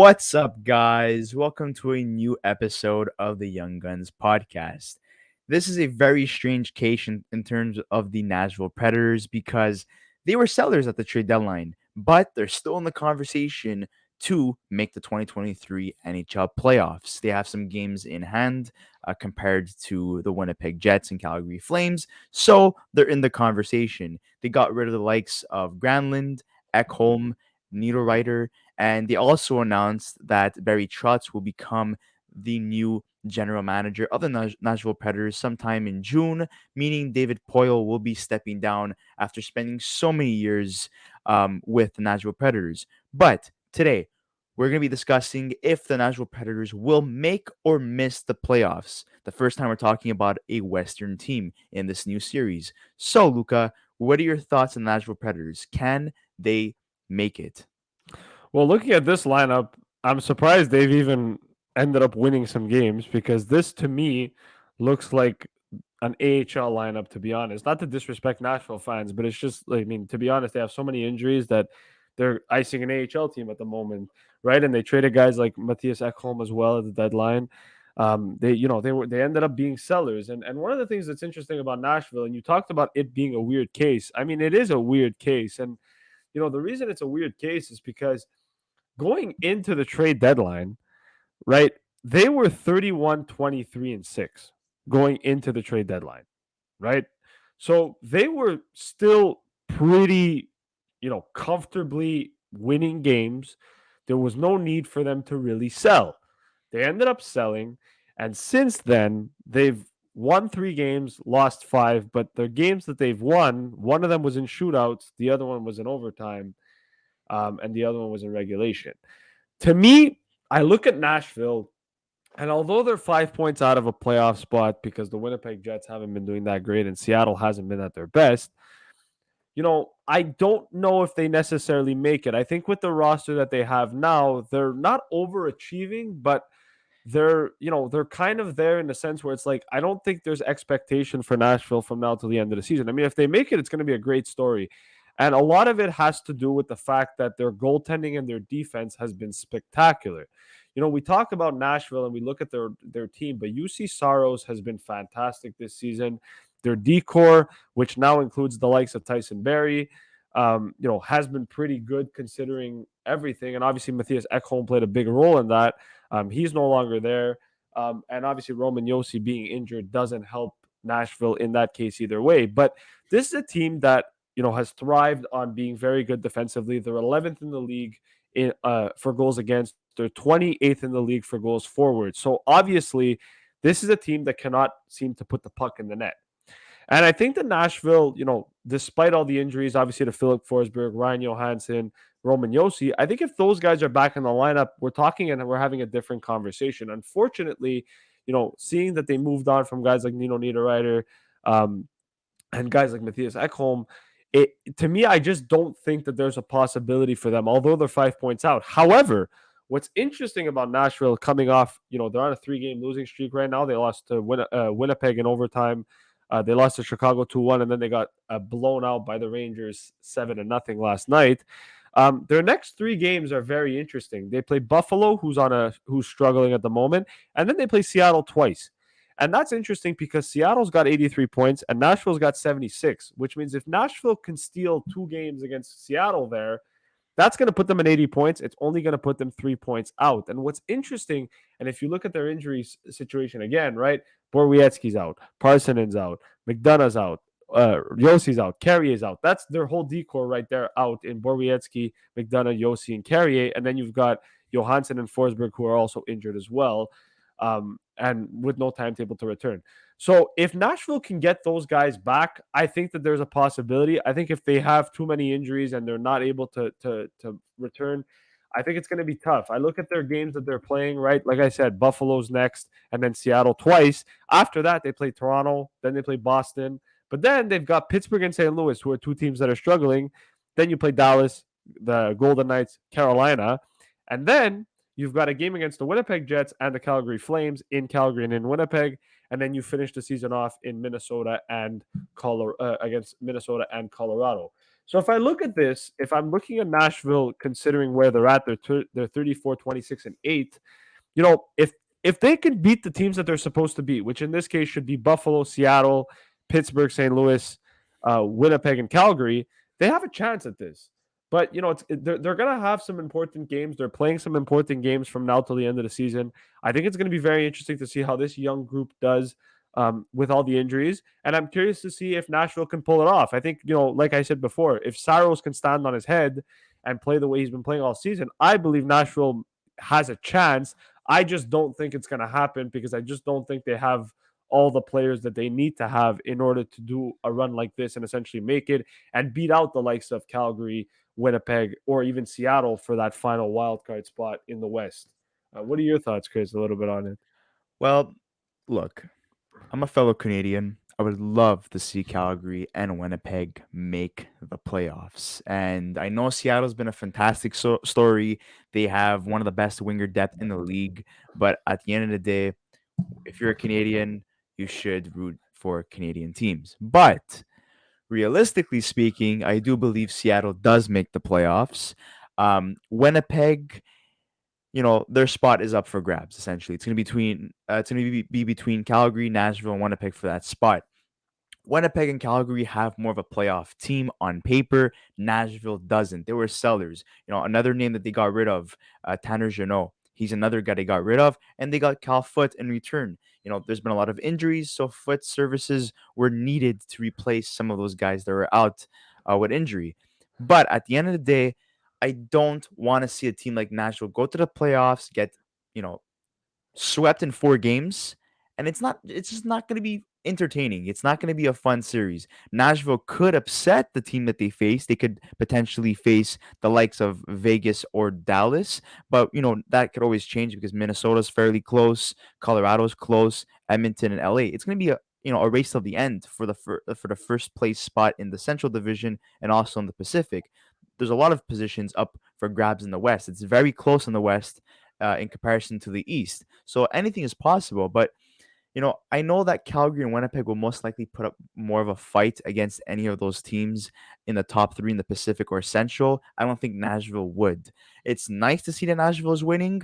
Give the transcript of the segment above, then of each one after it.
What's up, guys? Welcome to a new episode of the Young Guns podcast. This is a very strange case in terms of the Nashville Predators because they were sellers at the trade deadline, but they're still in the conversation to make the 2023 NHL playoffs. They have some games in hand compared to the Winnipeg Jets and Calgary Flames, so they're in the conversation. They got rid of the likes of Granlund, Ekholm, Niederreiter, and they also announced that Barry Trotz will become the new general manager of the Nashville Predators sometime in June, meaning David Poyle will be stepping down after spending so many years with the Nashville Predators. But today, we're going to be discussing if the Nashville Predators will make or miss the playoffs. The first time we're talking about a Western team in this new series. So, Luca, what are your thoughts on the Nashville Predators? Can they make it? Well, looking at this lineup, I'm surprised they've even ended up winning some games because this to me looks like an AHL lineup, to be honest. Not to disrespect Nashville fans, but it's just, I mean, to be honest, they have so many injuries that they're icing an AHL team at the moment, right? And they traded guys like Matthias Ekholm as well at the deadline. They ended up being sellers. And one of the things that's interesting about Nashville, and you talked about it being a weird case. I mean, it is a weird case. And the reason it's a weird case is because going into the trade deadline, right? They were 31-23-6 going into the trade deadline, right? So they were still pretty, comfortably winning games. There was no need for them to really sell. They ended up selling, and since then they've won 3 games, lost 5, but the games that they've won, one of them was in shootouts, the other one was in overtime, and the other one was in regulation. To me, I look at Nashville, and although they're 5 points out of a playoff spot because the Winnipeg Jets haven't been doing that great and Seattle hasn't been at their best, I don't know if they necessarily make it. I think with the roster that they have now, they're not overachieving, but they're kind of there in the sense where it's like, I don't think there's expectation for Nashville from now till the end of the season. I mean, if they make it, it's going to be a great story. And a lot of it has to do with the fact that their goaltending and their defense has been spectacular. We talk about Nashville and we look at their team, but UC Saros has been fantastic this season. Their decor, which now includes the likes of Tyson Barrie, has been pretty good considering everything. And obviously, Matthias Ekholm played a big role in that. He's no longer there. And obviously, Roman Josi being injured doesn't help Nashville in that case either way. But this is a team that has thrived on being very good defensively. They're 11th in the league for goals against. They're 28th in the league for goals forward. So obviously, this is a team that cannot seem to put the puck in the net. And I think that Nashville, despite all the injuries, obviously to Philip Forsberg, Ryan Johansson, Roman Josi, I think if those guys are back in the lineup, we're talking and we're having a different conversation. Unfortunately, seeing that they moved on from guys like Nino Niederreiter, and guys like Matthias Ekholm, to me, I just don't think that there's a possibility for them, although they're 5 points out. However, what's interesting about Nashville coming off, they're on a 3-game losing streak right now. They lost to Winnipeg in overtime. They lost to Chicago 2-1, and then they got blown out by the Rangers 7-0 last night. Their next 3 games are very interesting. They play Buffalo, who's struggling at the moment, and then they play Seattle twice. And that's interesting because Seattle's got 83 points and Nashville's got 76, which means if Nashville can steal 2 games against Seattle there, that's going to put them at 80 points. It's only going to put them 3 points out. And what's interesting, and if you look at their injury situation again, right? Borowiecki's out, Parsonen's out, McDonough's out, Yosi's out, Carrier's out. That's their whole decor right there out in Borowiecki, McDonough, Josi, and Carrier. And then you've got Johansson and Forsberg who are also injured as well, and with no timetable to return. So if Nashville can get those guys back, I think that there's a possibility. I think if they have too many injuries and they're not able to return, I think it's going to be tough. I look at their games that they're playing, right? Like I said, Buffalo's next and then Seattle twice. After that, they play Toronto, then they play Boston. But then they've got Pittsburgh and St. Louis, who are 2 teams that are struggling. Then you play Dallas, the Golden Knights, Carolina. And then you've got a game against the Winnipeg Jets and the Calgary Flames in Calgary and in Winnipeg. And then you finish the season off in Minnesota and against Minnesota and Colorado. So if I look at this, if I'm looking at Nashville, considering where they're at, they're 34, 26, and 8. If they can beat the teams that they're supposed to beat, which in this case should be Buffalo, Seattle, Pittsburgh, St. Louis, Winnipeg, and Calgary, they have a chance at this. But they're going to have some important games. They're playing some important games from now till the end of the season. I think it's going to be very interesting to see how this young group does with all the injuries. And I'm curious to see if Nashville can pull it off. I think, like I said before, if Saros can stand on his head and play the way he's been playing all season, I believe Nashville has a chance. I just don't think it's going to happen because I just don't think they have all the players that they need to have in order to do a run like this and essentially make it and beat out the likes of Calgary, Winnipeg, or even Seattle for that final wildcard spot in the West. What are your thoughts, Chris, a little bit on it? Well, look, I'm a fellow Canadian. I would love to see Calgary and Winnipeg make the playoffs. And I know Seattle's been a fantastic story. They have one of the best winger depth in the league. But at the end of the day, if you're a Canadian, you should root for Canadian teams. But realistically speaking, I do believe Seattle does make the playoffs. Winnipeg, their spot is up for grabs. Essentially, it's going to be between Calgary, Nashville, and Winnipeg for that spot. Winnipeg and Calgary have more of a playoff team on paper. Nashville doesn't. They were sellers. Another name that they got rid of, Tanner Jeannot. He's another guy they got rid of, and they got Cal Foote in return. There's been a lot of injuries, so Foote services were needed to replace some of those guys that were out with injury. But at the end of the day, I don't want to see a team like Nashville go to the playoffs, get you know swept in 4 games, and it's just not going to be entertaining. It's not going to be a fun series. Nashville could upset the team that they face. They could potentially face the likes of Vegas or Dallas, but that could always change because Minnesota's fairly close, Colorado's close, Edmonton and LA. It's going to be a race till the end for the first place spot in the Central Division and also in the Pacific. There's a lot of positions up for grabs in the West. It's very close in the West in comparison to the East. So anything is possible. But I know that Calgary and Winnipeg will most likely put up more of a fight against any of those teams in the top three in the Pacific or Central. I don't think Nashville would. It's nice to see that Nashville is winning,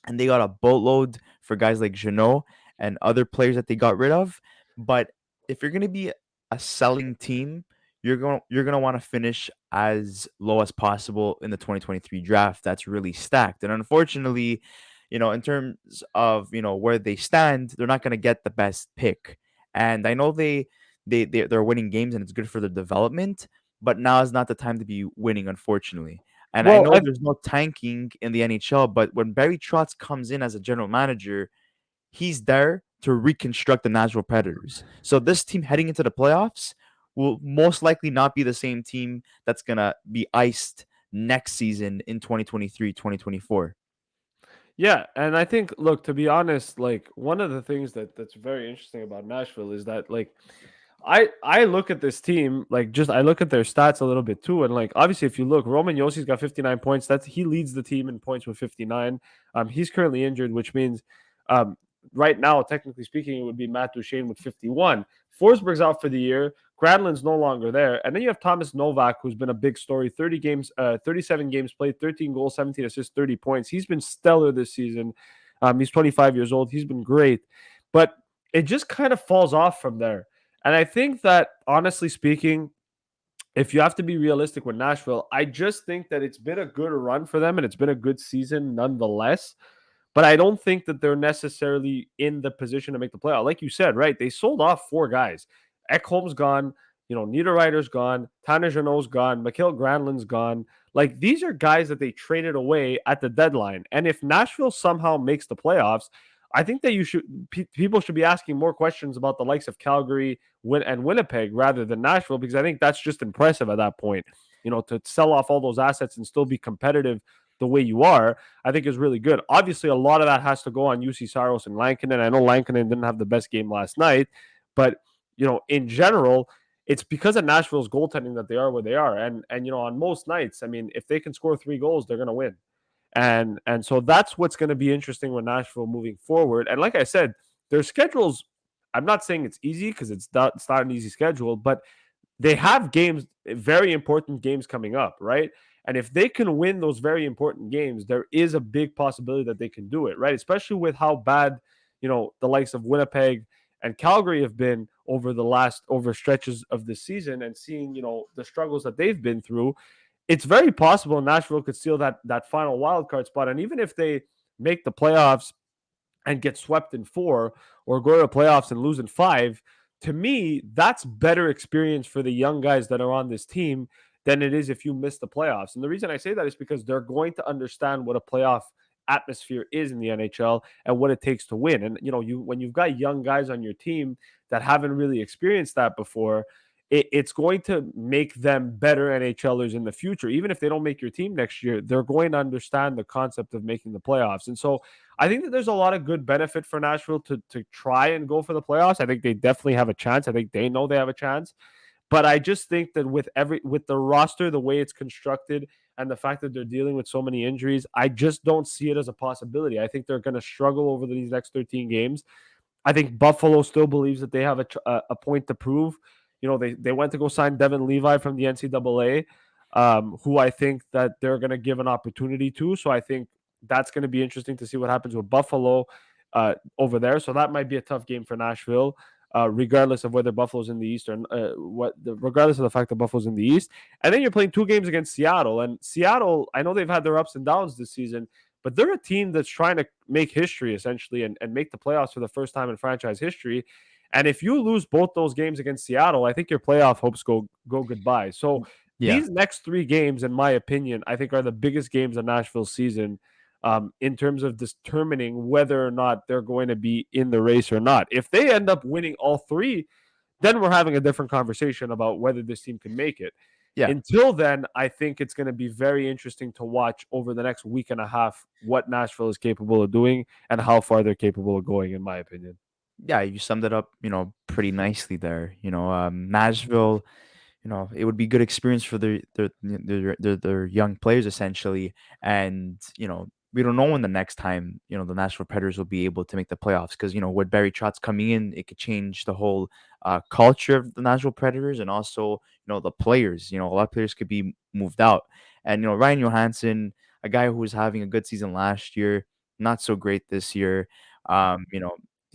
and they got a boatload for guys like Jeannot and other players that they got rid of. But if you're going to be a selling team, you're going to want to finish as low as possible in the 2023 draft. That's really stacked. And unfortunately, in terms of, where they stand, they're not going to get the best pick. And I know they're winning games and it's good for their development, but now is not the time to be winning, unfortunately. And I Well, know there's no tanking in the NHL, but when Barry Trotz comes in as a general manager, he's there to reconstruct the Nashville Predators. So this team heading into the playoffs will most likely not be the same team that's going to be iced next season in 2023, 2024. yeah, and I think, look, to be honest, like one of the things that's very interesting about Nashville is that I look at this team, like, just I look at their stats a little bit too, and like obviously if you look, Roman Yossi's got 59 points. That's he leads the team in points with 59. He's currently injured, which means um right now, technically speaking, it would be Matt Duchene with 51. Forsberg's out for the year. Gradlin's no longer there. And then you have Thomas Novak, who's been a big story. 30 games, 37 games played, 13 goals, 17 assists, 30 points. He's been stellar this season. He's 25 years old. He's been great. But it just kind of falls off from there. And I think that, honestly speaking, if you have to be realistic with Nashville, I just think that it's been a good run for them and it's been a good season nonetheless. But I don't think that they're necessarily in the position to make the playoff. Like you said, right? They sold off 4 guys. Ekholm's gone. Niederreiter's gone. Tanner Jeannot's gone. Mikhail Granlund's gone. Like, these are guys that they traded away at the deadline. And if Nashville somehow makes the playoffs, I think that people should be asking more questions about the likes of Calgary and Winnipeg rather than Nashville, because I think that's just impressive at that point. To sell off all those assets and still be competitive the way you are, I think is really good. Obviously, a lot of that has to go on UC Saros and Lankinen. I know Lankinen didn't have the best game last night, but in general, it's because of Nashville's goaltending that they are where they are. And on most nights, I mean, if they can score 3 goals, they're going to win. And so that's what's going to be interesting with Nashville moving forward. And like I said, their schedules, I'm not saying it's easy because it's not an easy schedule, but they have games, very important games coming up, right? And if they can win those very important games, there is a big possibility that they can do it, right? Especially with how bad, the likes of Winnipeg and Calgary have been over stretches of the season, and seeing, the struggles that they've been through. It's very possible Nashville could steal that final wild card spot. And even if they make the playoffs and get swept in four, or go to the playoffs and lose in five, to me, that's better experience for the young guys that are on this team than it is if you miss the playoffs. And the reason I say that is because they're going to understand what a playoff atmosphere is in the NHL and what it takes to win. And when you've got young guys on your team that haven't really experienced that before, it's going to make them better NHLers in the future. Even if they don't make your team next year, they're going to understand the concept of making the playoffs. And so I think that there's a lot of good benefit for Nashville to try and go for the playoffs. I think they definitely have a chance. I think they know they have a chance. But I just think that with the roster, the way it's constructed, and the fact that they're dealing with so many injuries, I just don't see it as a possibility. I think they're going to struggle over these next 13 games. I think Buffalo still believes that they have a point to prove. They went to go sign Devin Levi from the NCAA, who I think that they're going to give an opportunity to. So I think that's going to be interesting to see what happens with Buffalo over there. So that might be a tough game for Nashville, regardless of whether Buffalo's in the East or regardless of the fact that Buffalo's in the East. And then you're playing two games against Seattle, and Seattle, I know they've had their ups and downs this season, but they're a team that's trying to make history essentially, and make the playoffs for the first time in franchise history. And if you lose both those games against Seattle, I think your playoff hopes go goodbye. So Yeah. these next three games, in my opinion, I think are the biggest games of Nashville's season, in terms of determining whether or not they're going to be in the race or not. If they end up winning all three, then we're having a different conversation about whether this team can make it. Yeah. Until then, I think it's going to be very interesting to watch over the next week and a half what Nashville is capable of doing and how far they're capable of going, in my opinion. Yeah, you summed it up, pretty nicely there. Nashville, it would be good experience for their young players essentially. And, we don't know when the next time, the Nashville Predators will be able to make the playoffs because, with Barry Trotz coming in, it could change the whole culture of the Nashville Predators and also, the players. A lot of players could be moved out. And, Ryan Johansson, a guy who was having a good season last year, not so great this year.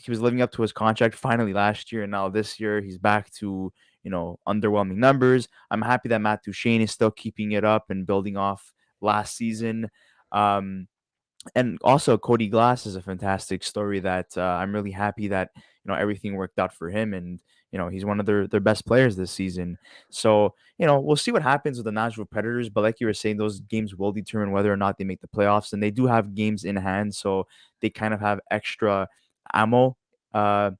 He was living up to his contract finally last year, and now this year he's back to underwhelming numbers. I'm happy that Matt Duchene is still keeping it up and building off last season. Um, and also Cody Glass is a fantastic story that I'm really happy that everything worked out for him, and he's one of their best players this season. So we'll see what happens with the Nashville Predators, but like you were saying, those games will determine whether or not they make the playoffs, and they do have games in hand, so they kind of have extra ammo uh,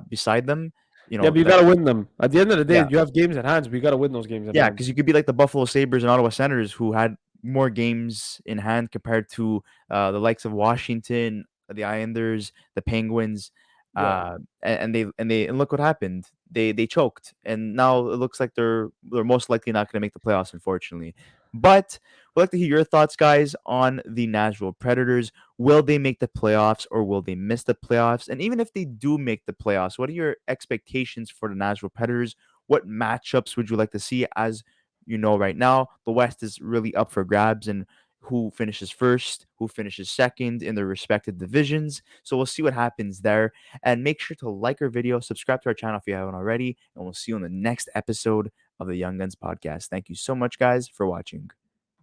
beside them. Yeah, but you That got to win them. At the end of the day, yeah. you have games at hands, but you got to win those games at Yeah, hands. because you could be like the Buffalo Sabres and Ottawa Senators who had more games in hand compared to the likes of Washington, the Islanders, the Penguins, Yeah. and look what happened. They choked, and now it looks like they're most likely not going to make the playoffs, unfortunately. But we'd like to hear your thoughts, guys, on the Nashville Predators. Will they make the playoffs or will they miss the playoffs? And even if they do make the playoffs, what are your expectations for the Nashville Predators? What matchups would you like to see? As right now, the West is really up for grabs and who finishes first, who finishes second in their respective divisions. So we'll see what happens there. And make sure to like our video, subscribe to our channel if you haven't already, and we'll see you on the next episode of the Young Guns podcast. Thank you so much, guys, for watching.